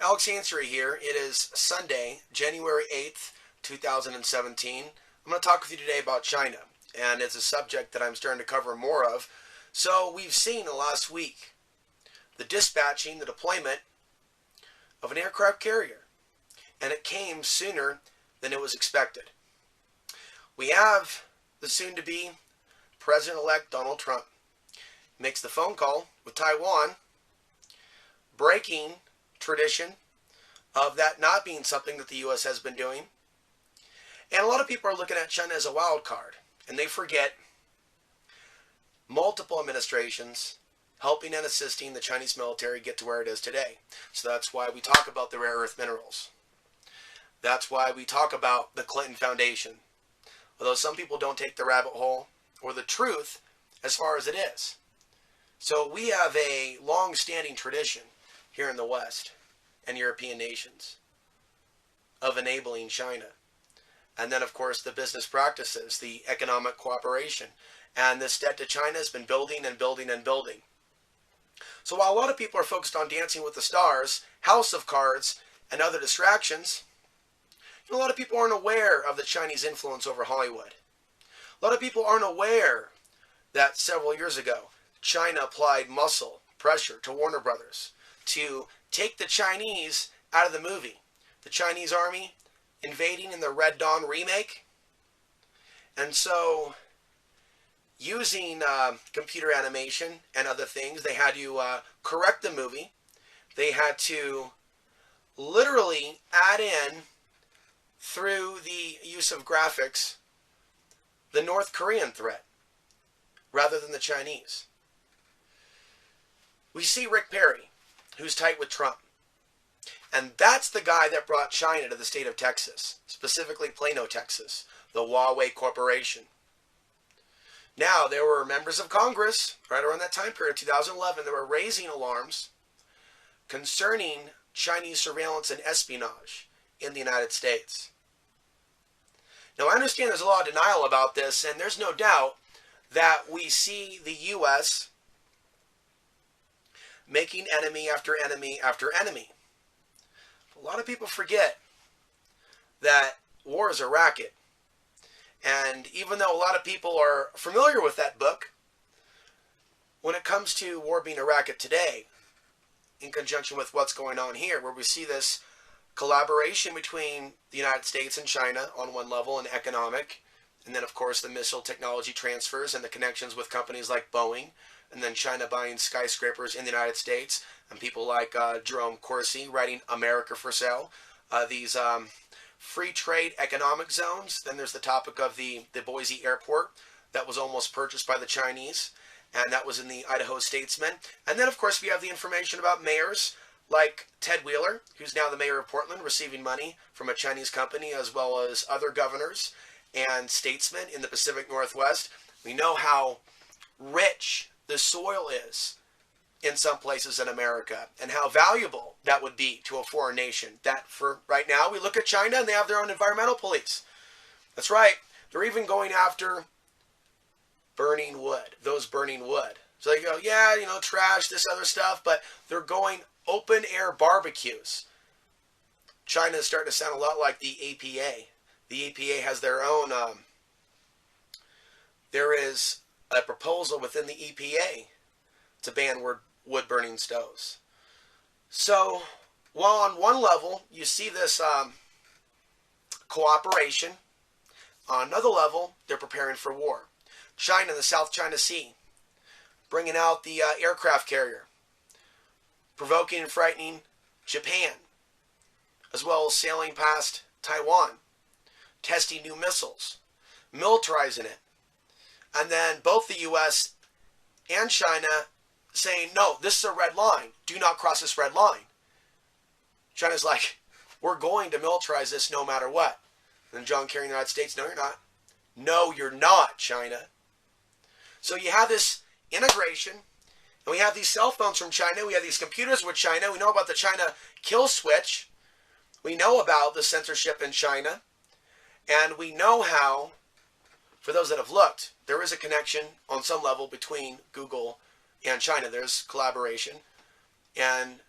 Alex Ansary here. It is Sunday, January 8th, 2017. I'm going to talk with you today about China, and it's a subject that I'm starting to cover more of. So we've seen the last week the dispatching, the deployment of an aircraft carrier, and it came sooner than it was expected. We have the soon-to-be President-elect Donald Trump makes the phone call with Taiwan, breaking tradition of that not being something that the U.S. has been doing. And a lot of people are looking at China as a wild card, and they forget multiple administrations helping and assisting the Chinese military get to where it is today. So that's why we talk about the rare earth minerals. That's why we talk about the Clinton Foundation. Although some people don't take the rabbit hole or the truth as far as it is. So we have a long-standing tradition here in the West and European nations of enabling China. And then, of course, the business practices, the economic cooperation. And this debt to China has been building and building and building. So while a lot of people are focused on Dancing with the Stars, House of Cards, and other distractions, a lot of people aren't aware of the Chinese influence over Hollywood. A lot of people aren't aware that several years ago, China applied muscle, pressure to Warner Brothers to take the Chinese out of the movie. The Chinese army invading in the Red Dawn remake. And so, using computer animation and other things, they had to correct the movie. They had to literally add in, through the use of graphics, the North Korean threat rather than the Chinese. We see Rick Perry, who's tight with Trump. And that's the guy that brought China to the state of Texas, specifically Plano, Texas, the Huawei Corporation. Now, there were members of Congress, right around that time period, 2011, that were raising alarms concerning Chinese surveillance and espionage in the United States. Now, I understand there's a lot of denial about this, and there's no doubt that we see the U.S. making enemy after enemy after enemy. A lot of people forget that war is a racket. And even though a lot of people are familiar with that book, when it comes to war being a racket today, in conjunction with what's going on here, where we see this collaboration between the United States and China on one level in economic, and then of course the missile technology transfers and the connections with companies like Boeing, and then China buying skyscrapers in the United States, and people like Jerome Corsi writing America for Sale, these free trade economic zones. Then there's the topic of the Boise airport that was almost purchased by the Chinese, and that was in the Idaho Statesman. And then of course we have the information about mayors like Ted Wheeler, who's now the mayor of Portland, receiving money from a Chinese company, as well as other governors and statesmen in the Pacific Northwest. We know how rich the soil is in some places in America, and how valuable that would be to a foreign nation. That, for right now, we look at China and they have their own environmental police. That's right. They're even going after burning wood, those burning wood. So they go, yeah, trash, this other stuff, but they're going open air barbecues. China is starting to sound a lot like the APA. The APA has their own, there is a proposal within the EPA to ban wood burning stoves. So, while on one level you see this cooperation, on another level they're preparing for war. China in the South China Sea, bringing out the aircraft carrier, provoking and frightening Japan, as well as sailing past Taiwan, testing new missiles, militarizing it. And then both the U.S. and China saying, no, this is a red line. Do not cross this red line. China's like, we're going to militarize this no matter what. And then John Kerry in the United States, no, you're not. No, you're not, China. So you have this integration, and we have these cell phones from China. We have these computers with China. We know about the China kill switch. We know about the censorship in China. And we know how, for those that have looked, there is a connection on some level between Google and China. There's collaboration. And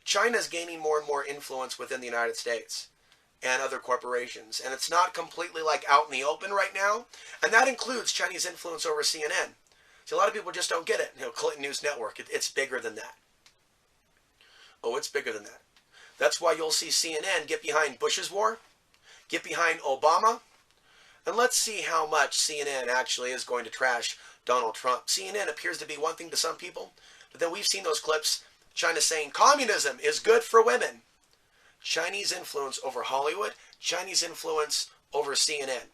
China is gaining more and more influence within the United States and other corporations. And it's not completely like out in the open right now. And that includes Chinese influence over CNN. So a lot of people just don't get it. Clinton News Network, it's bigger than that. Oh, it's bigger than that. That's why you'll see CNN get behind Bush's war, get behind Obama, and let's see how much CNN actually is going to trash Donald Trump. CNN appears to be one thing to some people, but then we've seen those clips, China saying communism is good for women. Chinese influence over Hollywood, Chinese influence over CNN.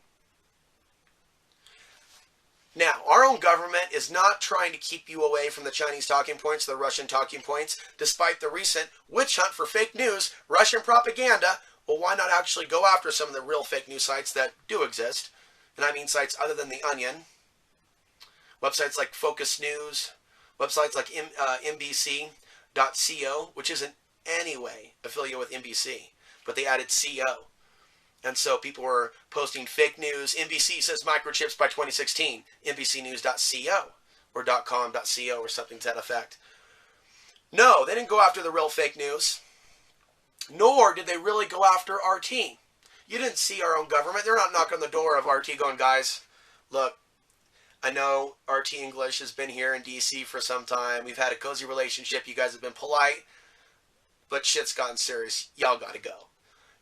Now, our own government is not trying to keep you away from the Chinese talking points, the Russian talking points, despite the recent witch hunt for fake news, Russian propaganda. Well, why not actually go after some of the real fake news sites that do exist? And I mean sites other than The Onion, websites like Focus News, websites like NBC.co, which isn't any way affiliated with NBC, but they added CO. And so people were posting fake news. NBC says microchips by 2016. NBCnews.co or .com.co or something to that effect. No, they didn't go after the real fake news. Nor did they really go after RT. You didn't see our own government. They're not knocking on the door of RT going, guys, look, I know RT English has been here in DC for some time. We've had a cozy relationship. You guys have been polite. But shit's gotten serious. Y'all gotta go.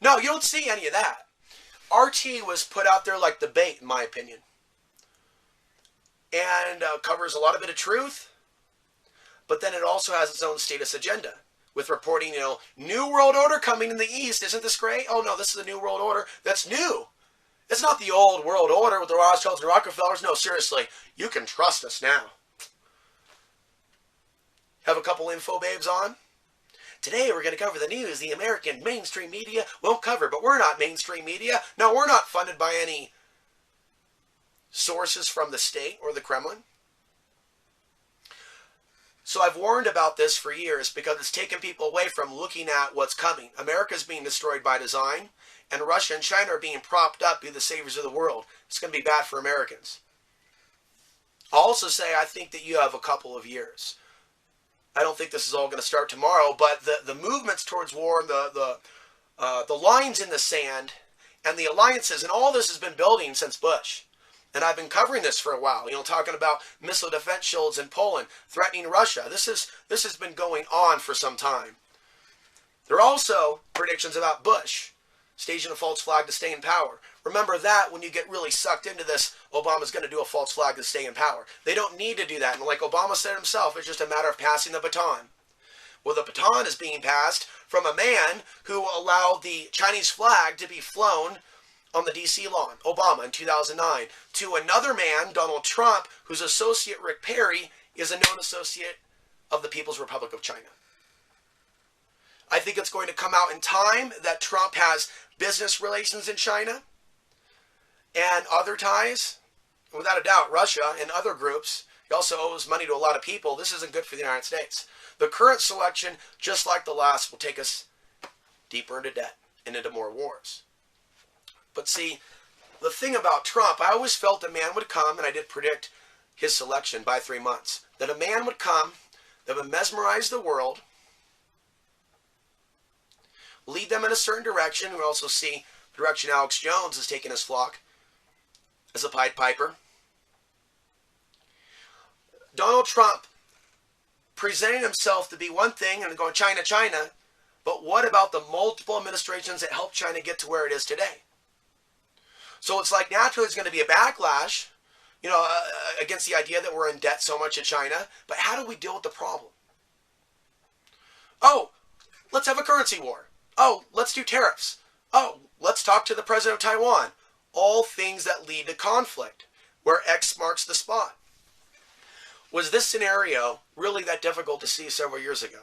No, you don't see any of that. RT was put out there like the bait, in my opinion. And covers a lot of bit of truth. But then it also has its own status agenda. With reporting, New World Order coming in the East. Isn't this great? Oh no, this is the New World Order. That's new. It's not the old world order with the Rothschilds and Rockefellers. No, seriously. You can trust us now. Have a couple info babes on. Today we're going to cover the news the American mainstream media won't cover, but we're not mainstream media. No, we're not funded by any sources from the state or the Kremlin. So I've warned about this for years because it's taken people away from looking at what's coming. America's being destroyed by design, and Russia and China are being propped up to be the saviors of the world. It's going to be bad for Americans. I'll also say I think that you have a couple of years. I don't think this is all going to start tomorrow, but the movements towards war, the lines in the sand, and the alliances, and all this has been building since Bush. And I've been covering this for a while, talking about missile defense shields in Poland, threatening Russia. This has been going on for some time. There are also predictions about Bush staging a false flag to stay in power. Remember that when you get really sucked into this, Obama's going to do a false flag to stay in power. They don't need to do that. And like Obama said himself, it's just a matter of passing the baton. Well, the baton is being passed from a man who allowed the Chinese flag to be flown on the D.C. lawn, Obama, in 2009, to another man, Donald Trump, whose associate, Rick Perry, is a known associate of the People's Republic of China. I think it's going to come out in time that Trump has business relations in China and other ties. Without a doubt, Russia and other groups. He also owes money to a lot of people. This isn't good for the United States. The current selection, just like the last, will take us deeper into debt and into more wars. But see, the thing about Trump, I always felt a man would come, and I did predict his selection by 3 months, that a man would come that would mesmerize the world, lead them in a certain direction. We also see the direction Alex Jones has taken his flock as a Pied Piper. Donald Trump presenting himself to be one thing and going China, China, but what about the multiple administrations that helped China get to where it is today? So it's like naturally there's going to be a backlash, against the idea that we're in debt so much to China, but how do we deal with the problem? Oh, let's have a currency war. Oh, let's do tariffs. Oh, let's talk to the president of Taiwan. All things that lead to conflict, where X marks the spot. Was this scenario really that difficult to see several years ago?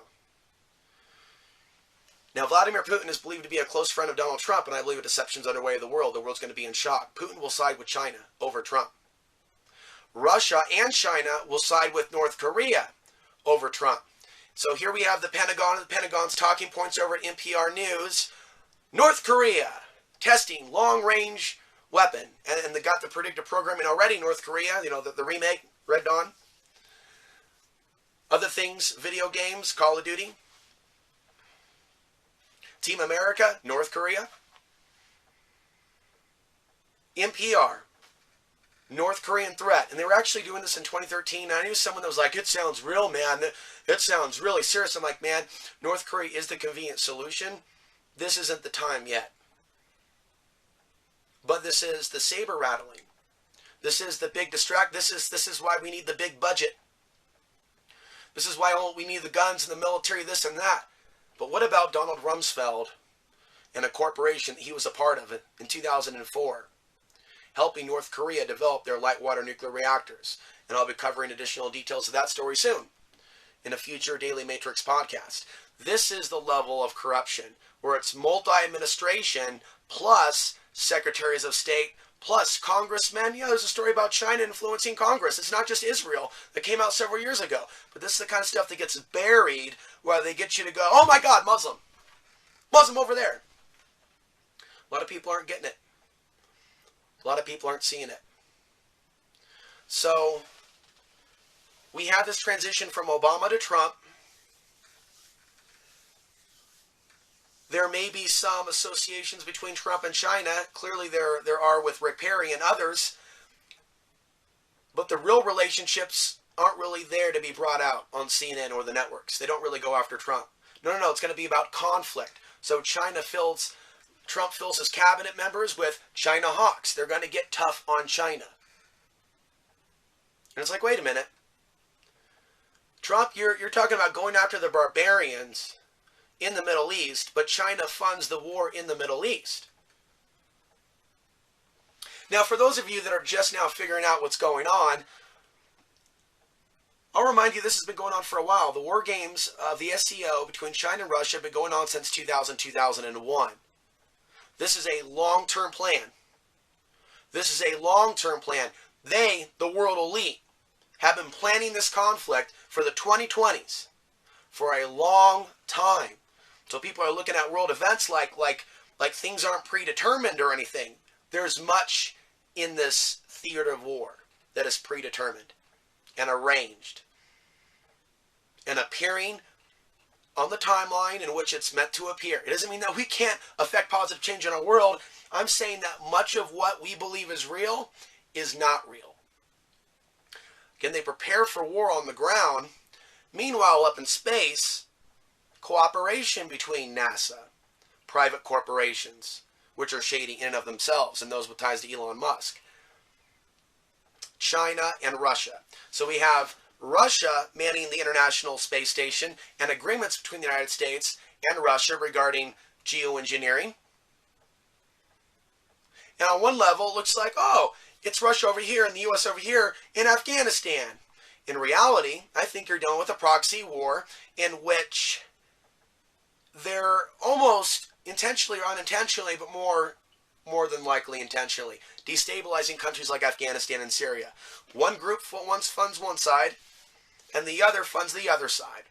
Now, Vladimir Putin is believed to be a close friend of Donald Trump, and I believe a deception's underway of the world. The world's going to be in shock. Putin will side with China over Trump. Russia and China will side with North Korea over Trump. So here we have the Pentagon and the Pentagon's talking points over at NPR News. North Korea testing long-range weapon. And they got the predictive programming already, North Korea, the remake, Red Dawn. Other things, video games, Call of Duty. Team America, North Korea. NPR, North Korean threat. And they were actually doing this in 2013. I knew someone that was like, it sounds real, man. It sounds really serious. I'm like, man, North Korea is the convenient solution. This isn't the time yet. But this is the saber rattling. This is the big distract. This is why we need the big budget. This is why we need the guns and the military, this and that. But what about Donald Rumsfeld and a corporation that he was a part of it in 2004, helping North Korea develop their light water nuclear reactors? And I'll be covering additional details of that story soon in a future Daily Matrix podcast. This is the level of corruption where it's multi-administration plus secretaries of state plus congressmen. Yeah, there's a story about China influencing Congress. It's not just Israel that came out several years ago. But this is the kind of stuff that gets buried where they get you to go, oh my God, Muslim. Muslim over there. A lot of people aren't getting it. A lot of people aren't seeing it. So we have this transition from Obama to Trump. There may be some associations between Trump and China. Clearly there are with Rick Perry and others. But the real relationships aren't really there to be brought out on CNN or the networks. They don't really go after Trump. No. It's going to be about conflict. So Trump fills his cabinet members with China hawks. They're going to get tough on China. And it's like, wait a minute. Trump, you're talking about going after the barbarians in the Middle East, but China funds the war in the Middle East. Now, for those of you that are just now figuring out what's going on, I'll remind you this has been going on for a while. The war games of the SCO between China and Russia have been going on since 2001. This is a long-term plan. This is a long-term plan. They, the world elite, have been planning this conflict for the 2020s for a long time. So people are looking at world events like things aren't predetermined or anything. There's much in this theater of war that is predetermined and arranged and appearing on the timeline in which it's meant to appear. It doesn't mean that we can't affect positive change in our world. I'm saying that much of what we believe is real is not real. Again, they prepare for war on the ground. Meanwhile, up in space, cooperation between NASA, private corporations, which are shady in and of themselves, and those with ties to Elon Musk, China and Russia. So we have Russia manning the International Space Station and agreements between the United States and Russia regarding geoengineering. And on one level, it looks like, oh, it's Russia over here and the U.S. over here in Afghanistan. In reality, I think you're dealing with a proxy war in which they're almost intentionally or unintentionally, but more than likely intentionally, destabilizing countries like Afghanistan and Syria. One group funds one side, and the other funds the other side.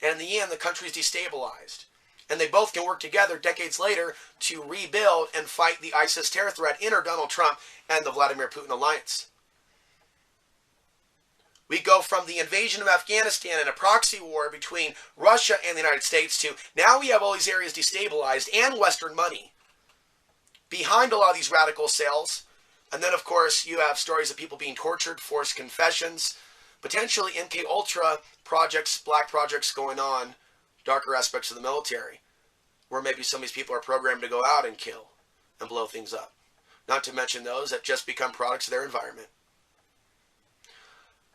And in the end, the country's destabilized. And they both can work together decades later to rebuild and fight the ISIS terror threat under Donald Trump and the Vladimir Putin alliance. We go from the invasion of Afghanistan and a proxy war between Russia and the United States to now we have all these areas destabilized and Western money behind a lot of these radical cells. And then, of course, you have stories of people being tortured, forced confessions, potentially MK Ultra projects, black projects going on, darker aspects of the military, where maybe some of these people are programmed to go out and kill and blow things up. Not to mention those that just become products of their environment.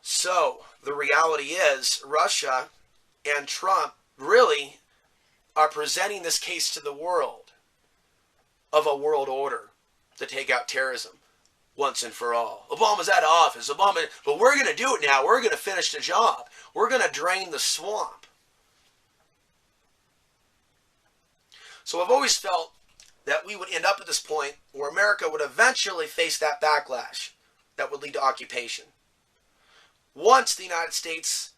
So, the reality is, Russia and Trump really are presenting this case to the world of a world order to take out terrorism once and for all. Obama's out of office, but we're going to do it now. We're going to finish the job. We're going to drain the swamp. So I've always felt that we would end up at this point where America would eventually face that backlash that would lead to occupation. Once the United States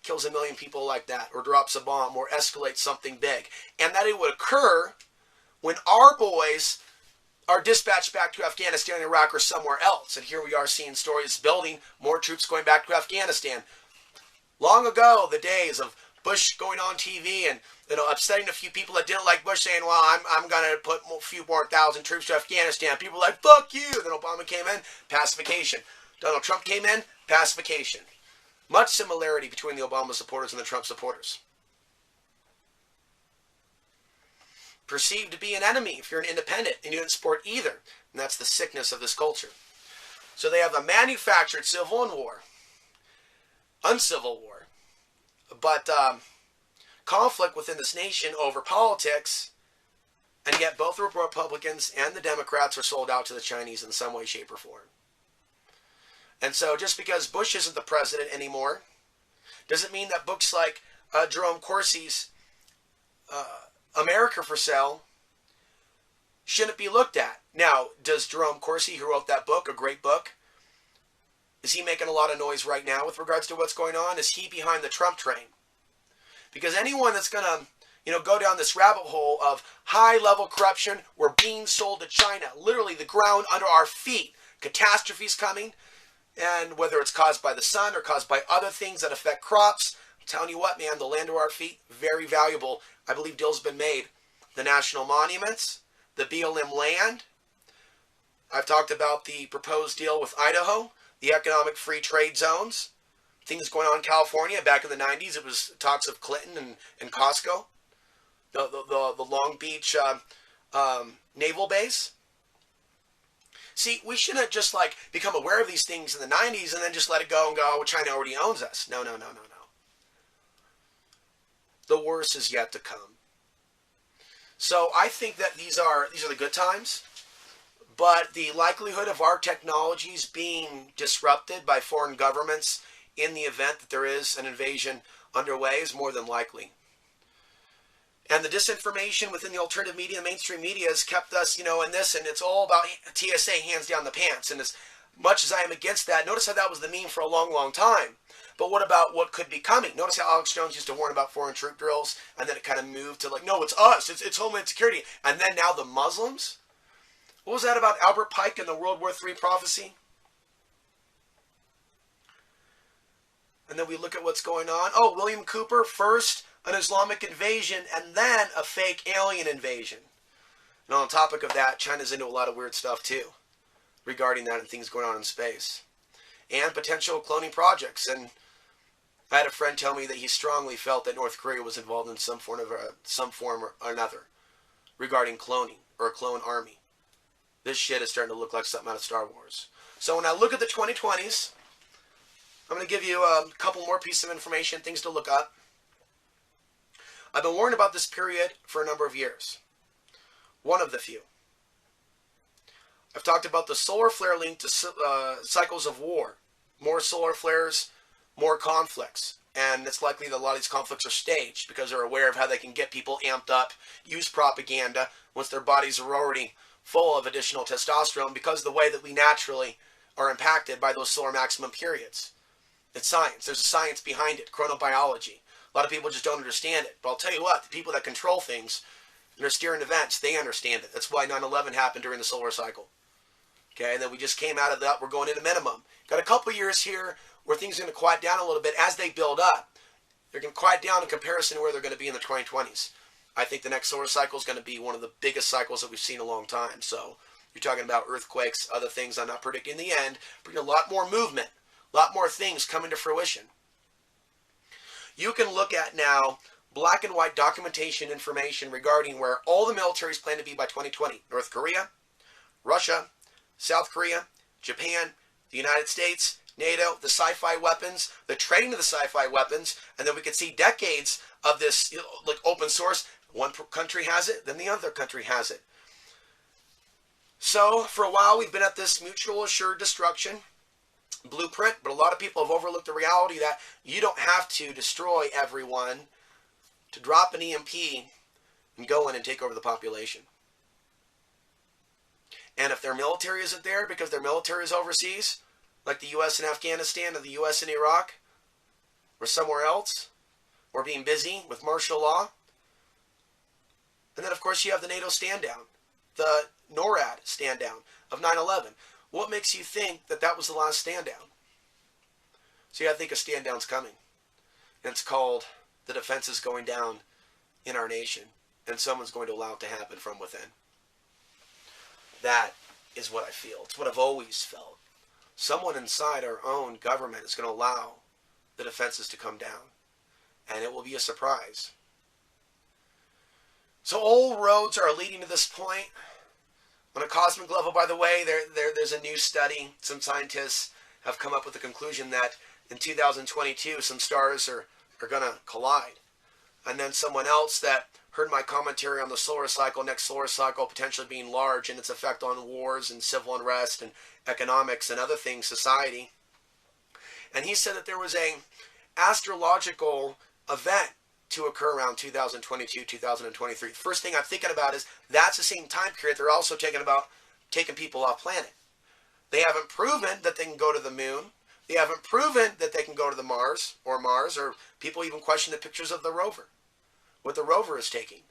kills 1 million people like that, or drops a bomb, or escalates something big, and that it would occur when our boys are dispatched back to Afghanistan, Iraq, or somewhere else. And here we are seeing stories building, more troops going back to Afghanistan. Long ago, the days of Bush going on TV and upsetting a few people that didn't like Bush, saying, well, I'm going to put a few more thousand troops to Afghanistan. People were like, fuck you. Then Obama came in, pacification. Donald Trump came in, pacification. Much similarity between the Obama supporters and the Trump supporters. Perceived to be an enemy if you're an independent and you didn't support either. And that's the sickness of this culture. So they have a manufactured civil war, uncivil war, but conflict within this nation over politics, and yet both the Republicans and the Democrats are sold out to the Chinese in some way, shape, or form. And so just because Bush isn't the president anymore doesn't mean that books like Jerome Corsi's America for Sale shouldn't be looked at. Now, does Jerome Corsi, who wrote that book, a great book, is he making a lot of noise right now with regards to what's going on? Is he behind the Trump train? Because anyone that's going to, go down this rabbit hole of high-level corruption, we're being sold to China, literally the ground under our feet, catastrophes coming, and whether it's caused by the sun or caused by other things that affect crops, I'm telling you what, man, the land under our feet, very valuable. I believe deals have been made. The national monuments, the BLM land. I've talked about the proposed deal with Idaho, the economic free trade zones, things going on in California. Back in the 90s, it was talks of Clinton and Costco, the Long Beach naval base. See, we shouldn't just become aware of these things in the 90s and then just let it go and go, oh, China already owns us. No. The worst is yet to come. So I think that these are the good times, but the likelihood of our technologies being disrupted by foreign governments in the event that there is an invasion underway is more than likely. And the disinformation within the alternative media and mainstream media has kept us, in this, and it's all about TSA, hands down the pants. And as much as I am against that, notice how that was the meme for a long, long time. But what about what could be coming? Notice how Alex Jones used to warn about foreign troop drills, and then it kind of moved to no, it's us, it's Homeland Security. And then now the Muslims? What was that about Albert Pike and the World War III prophecy? And then we look at what's going on. Oh, William Cooper, first an Islamic invasion and then a fake alien invasion. And on the topic of that, China's into a lot of weird stuff too regarding that and things going on in space. And potential cloning projects. And I had a friend tell me that he strongly felt that North Korea was involved in some form or another regarding cloning or a clone army. This shit is starting to look like something out of Star Wars. So when I look at the 2020s, I'm going to give you a couple more pieces of information, things to look up. I've been warned about this period for a number of years. One of the few. I've talked about the solar flare linked to cycles of war. More solar flares, more conflicts. And it's likely that a lot of these conflicts are staged because they're aware of how they can get people amped up, use propaganda once their bodies are already full of additional testosterone because of the way that we naturally are impacted by those solar maximum periods. It's science. There's a science behind it, chronobiology. A lot of people just don't understand it. But I'll tell you what, the people that control things and are steering events, they understand it. That's why 9/11 happened during the solar cycle. Okay, and then we just came out of that. We're going into minimum. Got a couple years here where things are going to quiet down a little bit as they build up. They're going to quiet down in comparison to where they're going to be in the 2020s. I think the next solar cycle is going to be one of the biggest cycles that we've seen in a long time. So you're talking about earthquakes, other things I'm not predicting in the end, but a lot more movement, a lot more things coming to fruition. You can look at now black and white documentation information regarding where all the militaries plan to be by 2020. North Korea, Russia, South Korea, Japan, the United States, NATO, the sci-fi weapons, the trading of the sci-fi weapons, and then we could see decades of this like open source. One country has it, then the other country has it. So for a while we've been at this mutual assured destruction blueprint, but a lot of people have overlooked the reality that you don't have to destroy everyone to drop an EMP and go in and take over the population. And if their military isn't there because their military is overseas, like the U.S. in Afghanistan or the U.S. in Iraq or somewhere else, or being busy with martial law, and then of course you have the NATO stand down, the NORAD stand down of 9/11. What makes you think that that was the last stand down? So you got to think a stand down's coming. And it's called the defenses going down in our nation, and someone's going to allow it to happen from within. That is what I feel. It's what I've always felt. Someone inside our own government is going to allow the defenses to come down, and it will be a surprise. So all roads are leading to this point. On a cosmic level, by the way, there's a new study. Some scientists have come up with the conclusion that in 2022, some stars are going to collide. And then someone else that heard my commentary on the solar cycle, next solar cycle potentially being large and its effect on wars and civil unrest and economics and other things, society. And he said that there was an astrological event to occur around 2022, 2023. The first thing I'm thinking about is that's the same time period they're also taking people off planet. They haven't proven that they can go to the moon. They haven't proven that they can go to the Mars, or people even question the pictures of the rover, what the rover is taking.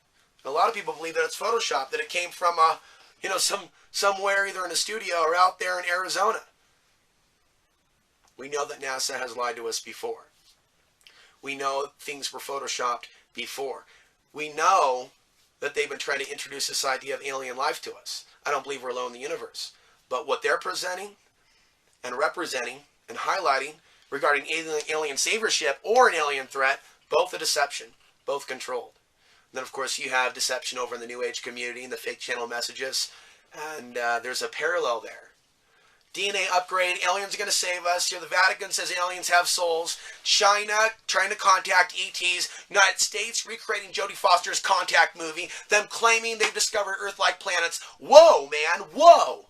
A lot of people believe that it's Photoshop, that it came from somewhere either in a studio or out there in Arizona. We know that NASA has lied to us before. We know things were Photoshopped before. We know that they've been trying to introduce this idea of alien life to us. I don't believe we're alone in the universe. But what they're presenting and representing and highlighting regarding alien saviorship or an alien threat, both a deception, both controlled. And then, of course, you have deception over in the New Age community and the fake channel messages. And there's a parallel there. DNA upgrade, aliens are going to save us. The Vatican says aliens have souls. China trying to contact ETs. United States recreating Jodie Foster's Contact movie. Them claiming they've discovered Earth-like planets. Whoa, man, whoa!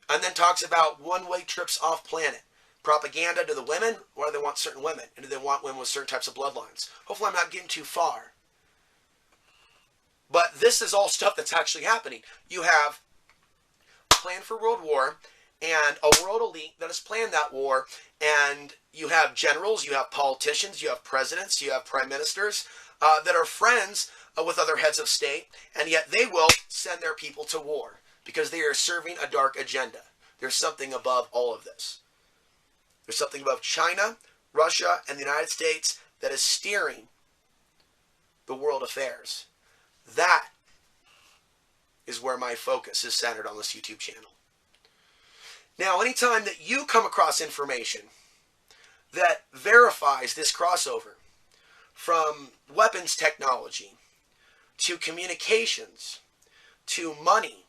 And then talks about one-way trips off planet. Propaganda to the women, or do they want certain women? And do they want women with certain types of bloodlines? Hopefully I'm not getting too far. But this is all stuff that's actually happening. You have a plan for world war, and a world elite that has planned that war, and you have generals, you have politicians, you have presidents, you have prime ministers that are friends with other heads of state, and yet they will send their people to war because they are serving a dark agenda. There's something above all of this. There's something above China, Russia, and the United States that is steering the world affairs. That is where my focus is centered on this YouTube channel. Now, anytime that you come across information that verifies this crossover from weapons technology to communications to money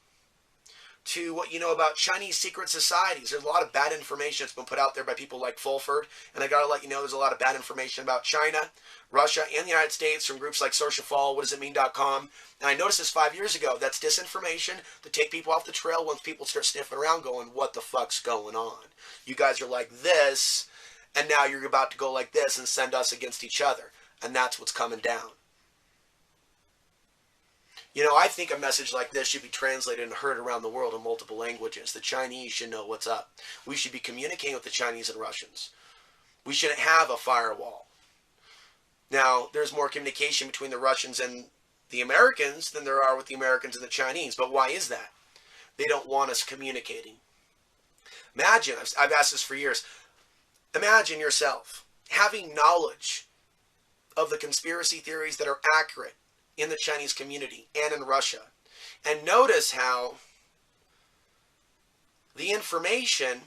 to what you know about Chinese secret societies, there's a lot of bad information that's been put out there by people like Fulford. And I got to let you know there's a lot of bad information about China, Russia, and the United States from groups like Socialfall, whatdoesitmean.com. And I noticed this 5 years ago. That's disinformation to take people off the trail once people start sniffing around going, what the fuck's going on? You guys are like this, and now you're about to go like this and send us against each other. And that's what's coming down. You know, I think a message like this should be translated and heard around the world in multiple languages. The Chinese should know what's up. We should be communicating with the Chinese and Russians. We shouldn't have a firewall. Now, there's more communication between the Russians and the Americans than there are with the Americans and the Chinese. But why is that? They don't want us communicating. Imagine, I've asked this for years, imagine yourself having knowledge of the conspiracy theories that are accurate in the Chinese community and in Russia. And notice how the information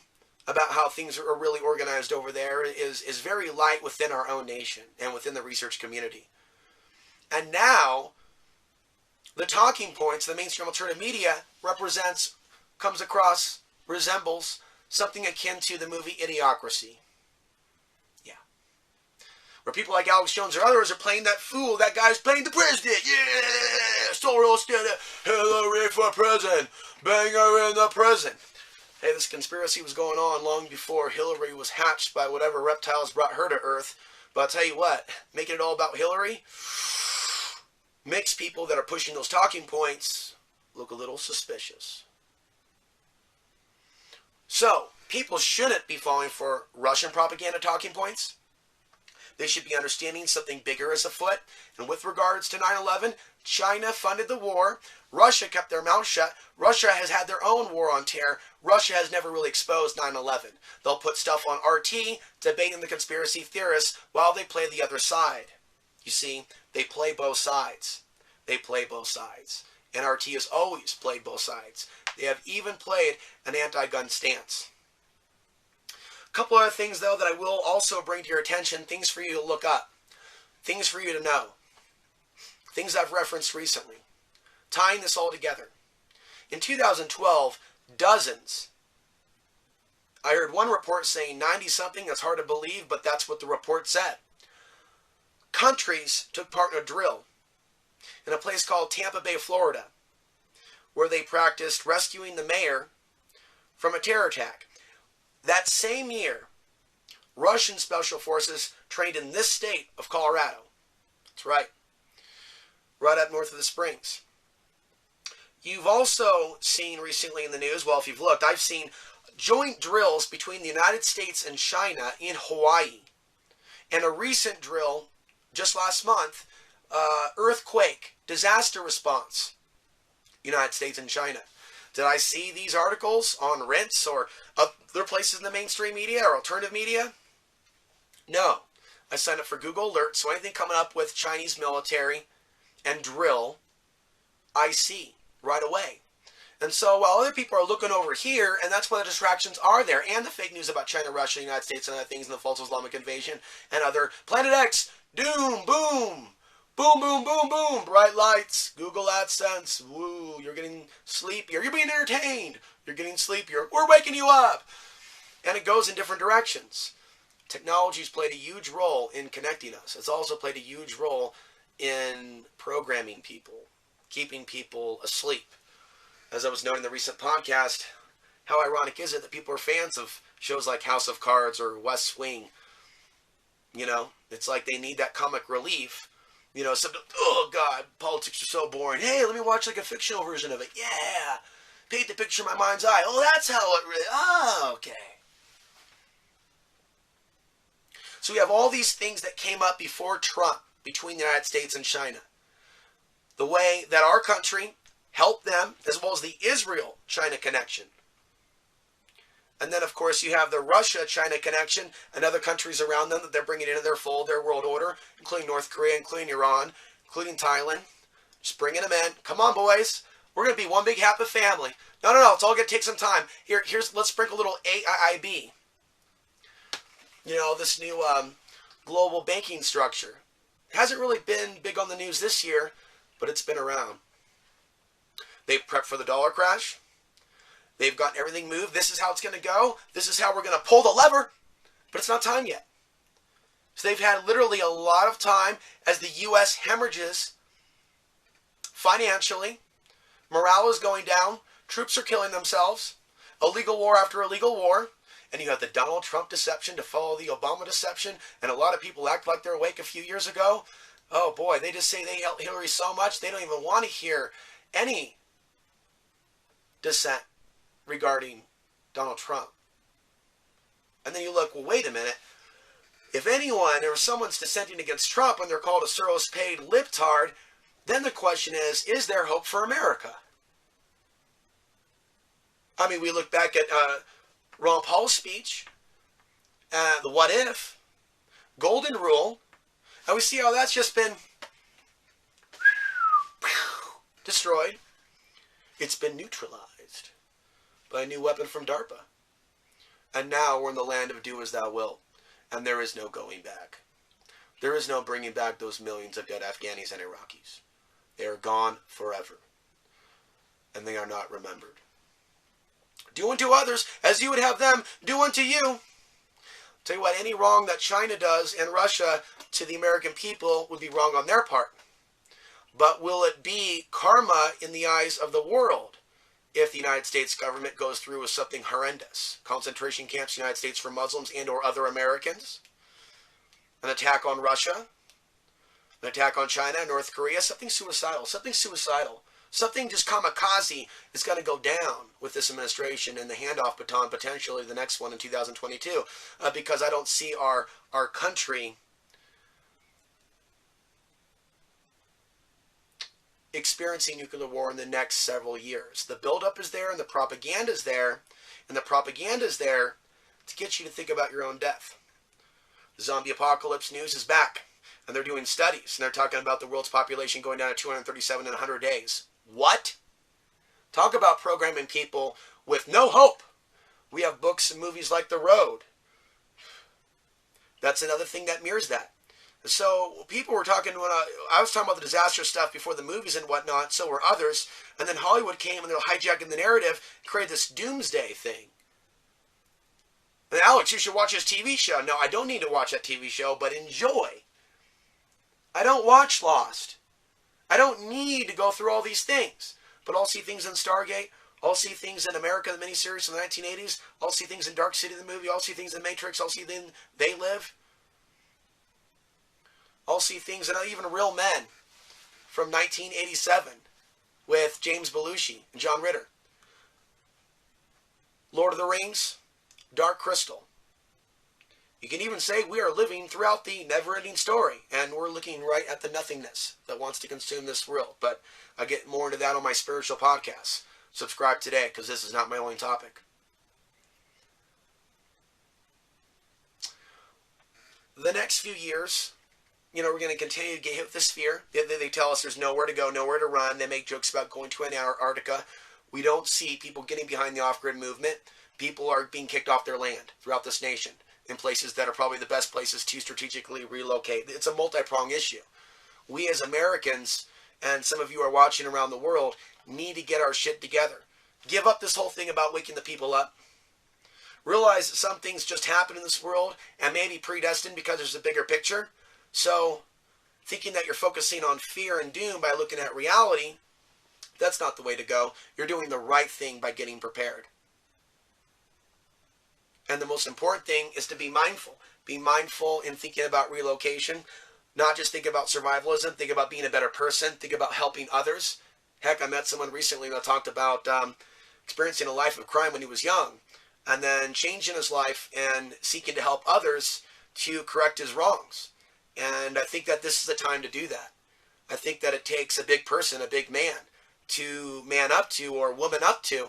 about how things are really organized over there is very light within our own nation and within the research community. And now, the talking points, the mainstream alternative media comes across, resembles something akin to the movie Idiocracy. Where people like Alex Jones or others are playing that fool. That guy's playing the president. Yeah! Soros did it. Hillary for president. Bang her in the prison. Hey, this conspiracy was going on long before Hillary was hatched by whatever reptiles brought her to Earth. But I'll tell you what, making it all about Hillary makes people that are pushing those talking points look a little suspicious. So, people shouldn't be falling for Russian propaganda talking points. They should be understanding something bigger is afoot. And with regards to 9/11, China funded the war. Russia kept their mouth shut. Russia has had their own war on terror. Russia has never really exposed 9/11. They'll put stuff on RT, debating the conspiracy theorists while they play the other side. You see, they play both sides. They play both sides. NRT has always played both sides. They have even played an anti-gun stance. A couple other things, though, that I will also bring to your attention, things for you to look up, things for you to know, things I've referenced recently, tying this all together. In 2012, dozens, I heard one report saying 90-something, that's hard to believe, but that's what the report said. Countries took part in a drill in a place called Tampa Bay, Florida, where they practiced rescuing the mayor from a terror attack. That same year, Russian special forces trained in this state of Colorado. That's right. Right up north of the Springs. You've also seen recently in the news, well, if you've looked, I've seen joint drills between the United States and China in Hawaii. And a recent drill just last month, earthquake, disaster response, United States and China. Did I see these articles on Rinse or other places in the mainstream media or alternative media? No. I signed up for Google Alerts, so anything coming up with Chinese military and drill, I see right away. And so while other people are looking over here, and that's why the distractions are there, and the fake news about China, Russia, United States, and other things, and the false Islamic invasion, and other Planet X, doom, boom, boom, boom, boom, boom, bright lights, Google AdSense, woo, you're getting sleepier, you're being entertained, you're getting sleepier, we're waking you up. And it goes in different directions. Technology's played a huge role in connecting us. It's also played a huge role in programming people, keeping people asleep. As I was noting in the recent podcast, how ironic is it that people are fans of shows like House of Cards or West Wing? You know, it's like they need that comic relief. You know, some, oh God, politics are so boring. Hey, let me watch like a fictional version of it. Yeah, paint the picture in my mind's eye. Oh, that's how it really, oh, okay. So we have all these things that came up before Trump, between the United States and China. The way that our country helped them, as well as the Israel-China connection. And then, of course, you have the Russia-China connection and other countries around them that they're bringing into their fold, their world order, including North Korea, including Iran, including Thailand. Just bringing them in. Come on, boys. We're going to be one big happy family. No. It's all going to take some time. Let's sprinkle a little AIIB. You know, this new global banking structure. It hasn't really been big on the news this year, but it's been around. They've prepped for the dollar crash. They've gotten everything moved. This is how it's going to go. This is how we're going to pull the lever. But it's not time yet. So they've had literally a lot of time as the U.S. hemorrhages financially. Morale is going down. Troops are killing themselves. Illegal war after illegal war. And you have the Donald Trump deception to follow the Obama deception. And a lot of people act like they're awake a few years ago. Oh boy, they just say they hate Hillary so much they don't even want to hear any dissent regarding Donald Trump. And then you look, well, wait a minute. If anyone or someone's dissenting against Trump and they're called a Soros-paid libtard, then the question is there hope for America? I mean, we look back at Ron Paul's speech, the what if, golden rule, and we see how that's just been destroyed. It's been neutralized by a new weapon from DARPA. And now we're in the land of do as thou wilt, and there is no going back. There is no bringing back those millions of dead Afghanis and Iraqis. They are gone forever, and they are not remembered. Do unto others as you would have them do unto you. Tell you what, any wrong that China does and Russia to the American people would be wrong on their part. But will it be karma in the eyes of the world if the United States government goes through with something horrendous? Concentration camps, United States for Muslims and or other Americans? An attack on Russia? An attack on China, North Korea? Something suicidal. Something suicidal. Something just kamikaze is going to go down with this administration and the handoff baton, potentially the next one in 2022, because I don't see our country experiencing nuclear war in the next several years. The buildup is there and the propaganda is there, and the propaganda is there to get you to think about your own death. The zombie apocalypse news is back. And they're doing studies, and they're talking about the world's population going down to 237 in 100 days. What? Talk about programming people with no hope. We have books and movies like The Road. That's another thing that mirrors that. So people were talking, when I was talking about the disastrous stuff before the movies and whatnot, so were others, and then Hollywood came and they were hijacking the narrative, created this doomsday thing. And Alex, you should watch this TV show. No, I don't need to watch that TV show, but enjoy. I don't watch Lost. I don't need to go through all these things. But I'll see things in Stargate. I'll see things in America, the miniseries from the 1980s. I'll see things in Dark City, the movie. I'll see things in Matrix. I'll see things in They Live. I'll see things in even Real Men from 1987 with James Belushi and John Ritter. Lord of the Rings, Dark Crystal. You can even say we are living throughout the never-ending story, and we're looking right at the nothingness that wants to consume this world. But I get more into that on my spiritual podcasts. Subscribe today, because this is not my only topic. The next few years, we're going to continue to get hit with this fear. They tell us there's nowhere to go, nowhere to run. They make jokes about going to Antarctica. We don't see people getting behind the off-grid movement. People are being kicked off their land throughout this nation in places that are probably the best places to strategically relocate. It's a multi-pronged issue. We as Americans, and some of you are watching around the world, need to get our shit together. Give up this whole thing about waking the people up. Realize that some things just happen in this world and may be predestined because there's a bigger picture. So thinking that you're focusing on fear and doom by looking at reality, that's not the way to go. You're doing the right thing by getting prepared. And the most important thing is to be mindful. Be mindful in thinking about relocation. Not just think about survivalism. Think about being a better person. Think about helping others. Heck, I met someone recently that talked about experiencing a life of crime when he was young, and then changing his life and seeking to help others to correct his wrongs. And I think that this is the time to do that. I think that it takes a big person, a big man, to man up to or woman up to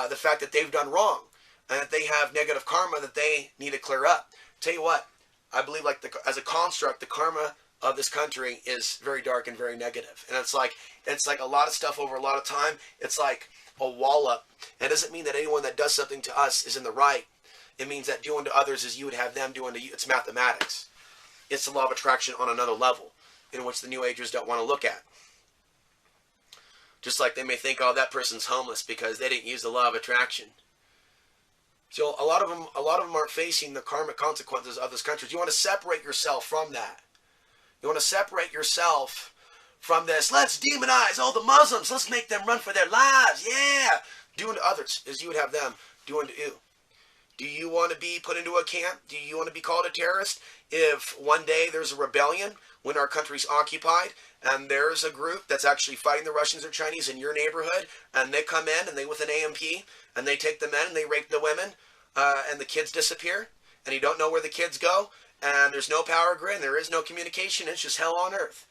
the fact that they've done wrong and that they have negative karma that they need to clear up. Tell you what, I believe as a construct, the karma of this country is very dark and very negative. And it's like a lot of stuff over a lot of time. It's like a wall up. It doesn't mean that anyone that does something to us is in the right. It means that doing to others as you would have them doing to you. It's mathematics. It's the law of attraction on another level, in which the New Agers don't want to look at. Just like they may think, oh, that person's homeless because they didn't use the law of attraction. So a lot of them aren't facing the karmic consequences of this country. You want to separate yourself from that. You want to separate yourself from this. Let's demonize all the Muslims. Let's make them run for their lives. Yeah. Doing to others as you would have them doing to you. Do you want to be put into a camp? Do you want to be called a terrorist? If one day there's a rebellion when our country's occupied and there's a group that's actually fighting the Russians or Chinese in your neighborhood, and they come in and they with an AMP and they take the men and they rape the women and the kids disappear and you don't know where the kids go and there's no power grid and there is no communication, it's just hell on earth.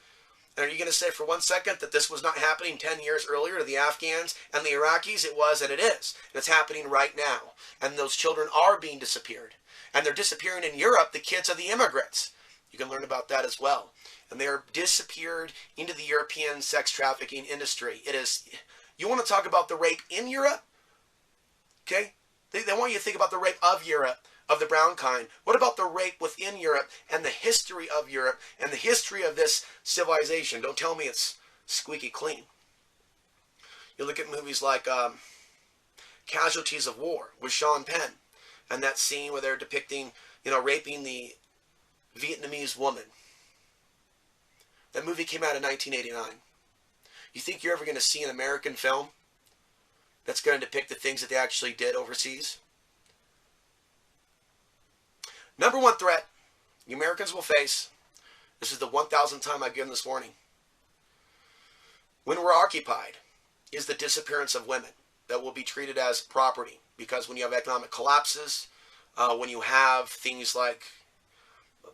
And are you going to say for 1 second that this was not happening 10 years earlier to the Afghans and the Iraqis? It was, and it is. And it's happening right now. And those children are being disappeared. And they're disappearing in Europe, the kids of the immigrants. You can learn about that as well. And they are disappeared into the European sex trafficking industry. It is, you want to talk about the rape in Europe? Okay? They want you to think about the rape of Europe, of the brown kind. What about the rape within Europe and the history of Europe and the history of this civilization? Don't tell me it's squeaky clean. You look at movies like Casualties of War with Sean Penn and that scene where they're depicting, raping the Vietnamese woman. That movie came out in 1989. You think you're ever going to see an American film that's going to depict the things that they actually did overseas? Number one threat the Americans will face, this is the 1,000th time I've given this warning, when we're occupied, is the disappearance of women that will be treated as property. Because when you have economic collapses, when you have things like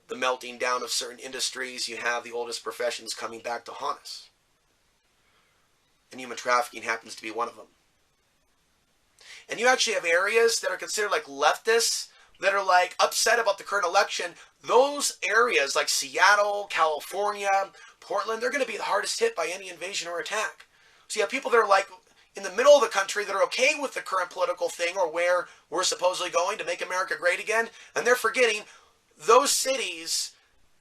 the melting down of certain industries, you have the oldest professions coming back to haunt us. And human trafficking happens to be one of them. And you actually have areas that are considered like leftists, that are like upset about the current election, those areas like Seattle, California, Portland, they're going to be the hardest hit by any invasion or attack. So you have people that are like in the middle of the country that are okay with the current political thing or where we're supposedly going to make America great again, and they're forgetting those cities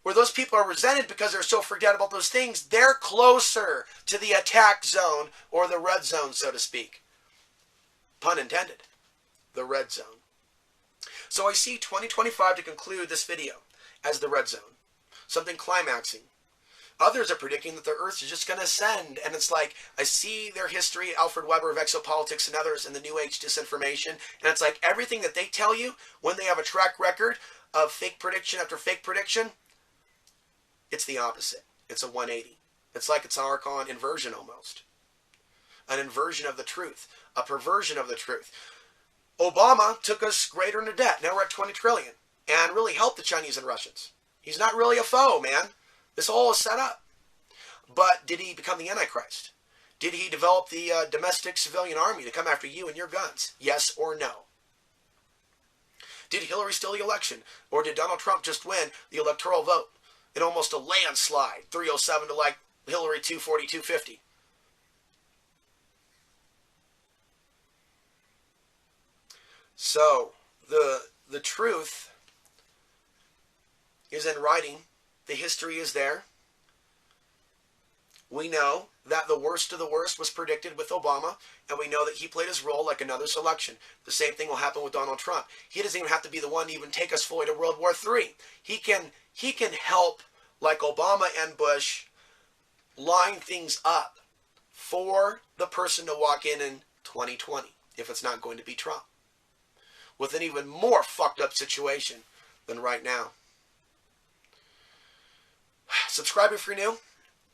where those people are resented because they're so freaked out about those things, they're closer to the attack zone or the red zone, so to speak. Pun intended. The red zone. So I see 2025 to conclude this video as the red zone. Something climaxing. Others are predicting that the Earth is just going to ascend. And it's like, I see their history, Alfred Weber of Exopolitics and others in the New Age Disinformation. And it's like everything that they tell you when they have a track record of fake prediction after fake prediction, it's the opposite. It's a 180. It's like it's an Archon inversion almost. An inversion of the truth. A perversion of the truth. Obama took us greater into debt. Now we're at 20 trillion. And really helped the Chinese and Russians. He's not really a foe, man. This all is set up. But did he become the Antichrist? Did he develop the domestic civilian army to come after you and your guns? Yes or no? Did Hillary steal the election? Or did Donald Trump just win the electoral vote in almost a landslide? 307 to like Hillary 240, 250. So, the truth is in writing. The history is there. We know that the worst of the worst was predicted with Obama, and we know that he played his role like another selection. The same thing will happen with Donald Trump. He doesn't even have to be the one to even take us fully to World War III. He can help, like Obama and Bush, line things up for the person to walk in 2020, if it's not going to be Trump, with an even more fucked up situation than right now. Subscribe if you're new.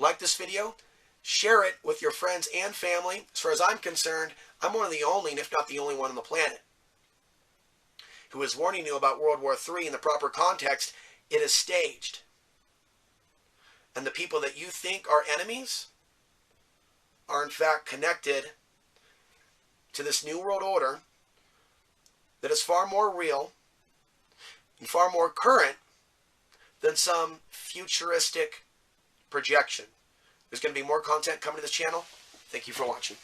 Like this video. Share it with your friends and family. As far as I'm concerned, I'm one of the only, and if not the only one on the planet, who is warning you about World War III in the proper context. It is staged. And the people that you think are enemies are in fact connected to this new world order that is far more real and far more current than some futuristic projection. There's going to be more content coming to this channel. Thank you for watching.